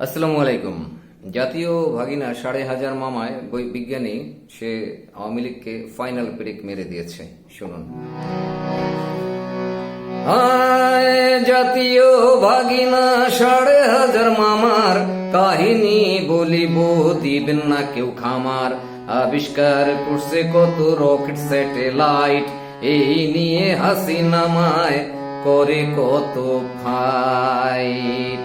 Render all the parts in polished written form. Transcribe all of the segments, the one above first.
আসসালামু আলাইকুম। জাতীয় ভাগিনা ১৫০০ মামায় বিজ্ঞানী সে আওয়ামী লীগকে ফাইনাল ব্রেক মেরে দিয়েছে। শুনুন। জাতীয় ভাগিনা ১৫০০ মামার কাহিনী বলিব, দিবেন না কেউ খামার। আবিষ্কার করছে কত রকেট স্যাটেলাইট, এই নিয়ে হাসিনা মায় করে কত ফাইট।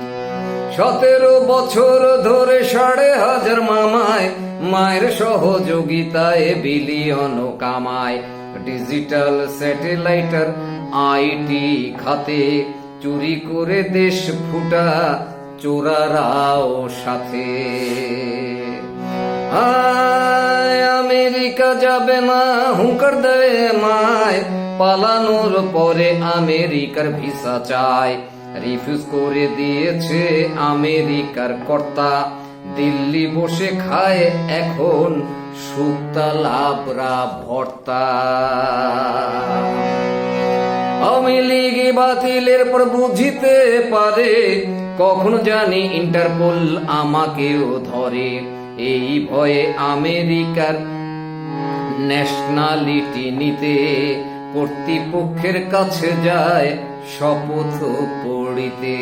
১৭ বছর ধরে ১৫০০ মামায় মায়ের সহযোগিতায় বিলিয়ন কামায়। ডিজিটাল স্যাটেলাইটার আইটি খাতে চুরি করে দেশ ফুটা চোরারাও সাথে। আমেরিকা যাবে না হুঙ্কার দেয় মায়, পালানোর পরে আমেরিকার ভিসা চায়। রিফিউজ করে দিয়েছে আমেরিকার কর্তা, দিল্লি বসে খায় এখন শুক্তা লাবরা ভর্তা। আওয়ামী লীগ বাতিলের পর বুঝিতে পারে, কখন জানি ইন্টারপোল আমাকেও ধরে। এই ভয়ে আমেরিকার ন্যাশনালিটি নিতে কর্তৃপক্ষের কাছে যায় শপথ পড়িতে।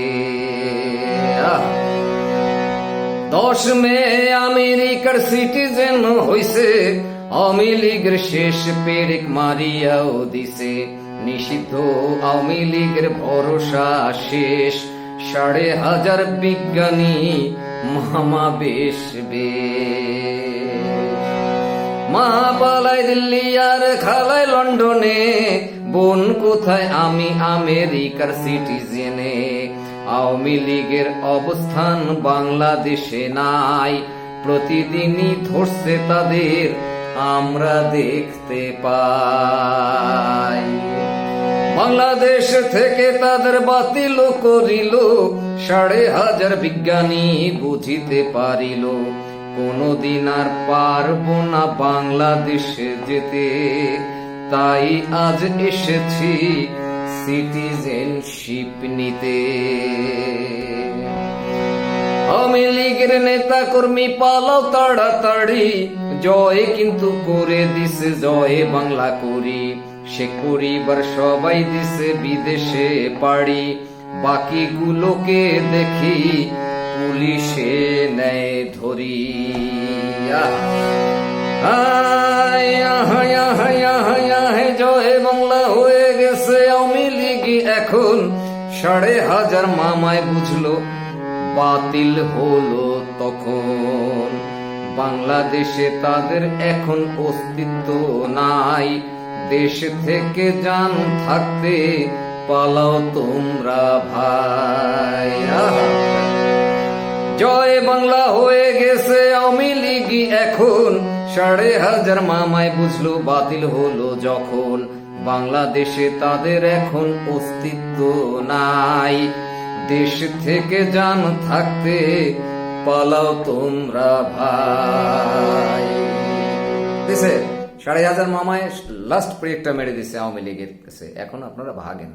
১০ মে আমেরিকার সিটিজেন হইছে, আওয়ামী লীগের শেষ পেরেক মারিয়াও দিছে। নিষিদ্ধ আওয়ামী লীগের ভরসা শেষ, ১৫০০ বিজ্ঞানী মামা বেশ মা পালায় দিল্লি আর খালায় লন্ডনে, বোন কোথায় আমি আমেরিকার সিটিজেনে। আওয়ামী লীগের অবস্থান বাংলাদেশে নাই, প্রতিদিনই ধরছে তাদের আমরা দেখতে পাই। বাংলাদেশ থেকে তাদের বাতিল করিল, ১৫০০ বিজ্ঞানী বুঝিতে পারিল। কোনদিন আর পারবো না বাংলাদেশে যেতে, তাই আজ এসেছি সিটিজেনশিপ নিতে। আওয়ামী লীগের নেতা কর্মী পালাও তাড়াতাড়ি, জয় কিন্তু করে দিছে জয় বাংলা করি। সে পরিবার সবাই দিছে বিদেশে পাড়ি, বাকিগুলোকে দেখি পুলিশে নেয় ধরি। জয় বাংলা হয়ে গেছে আওয়ামী লীগ এখন, ১৫০০ মামায় বুঝলো বাতিল হলো তখন। বাংলাদেশে তাদের এখন অস্তিত্ব নাই, দেশ থেকে জান থাকতে পালাও তোমরা ভাই। জয় বাংলা হয়ে গেছে আওয়ামী লীগ এখন, ১৫০০ মামায় বুঝলো বাতিল হলো যখন। বাংলাদেশে তাদের এখন অস্তিত্ব নাই, দেশ থেকে জান থাকতে পালাও তোমরা ভাই। ১৫০০ মামায় লাস্ট ব্রেকটা মেরে দিছে আওয়ামী লীগের কাছে, এখন আপনারা ভাগেন।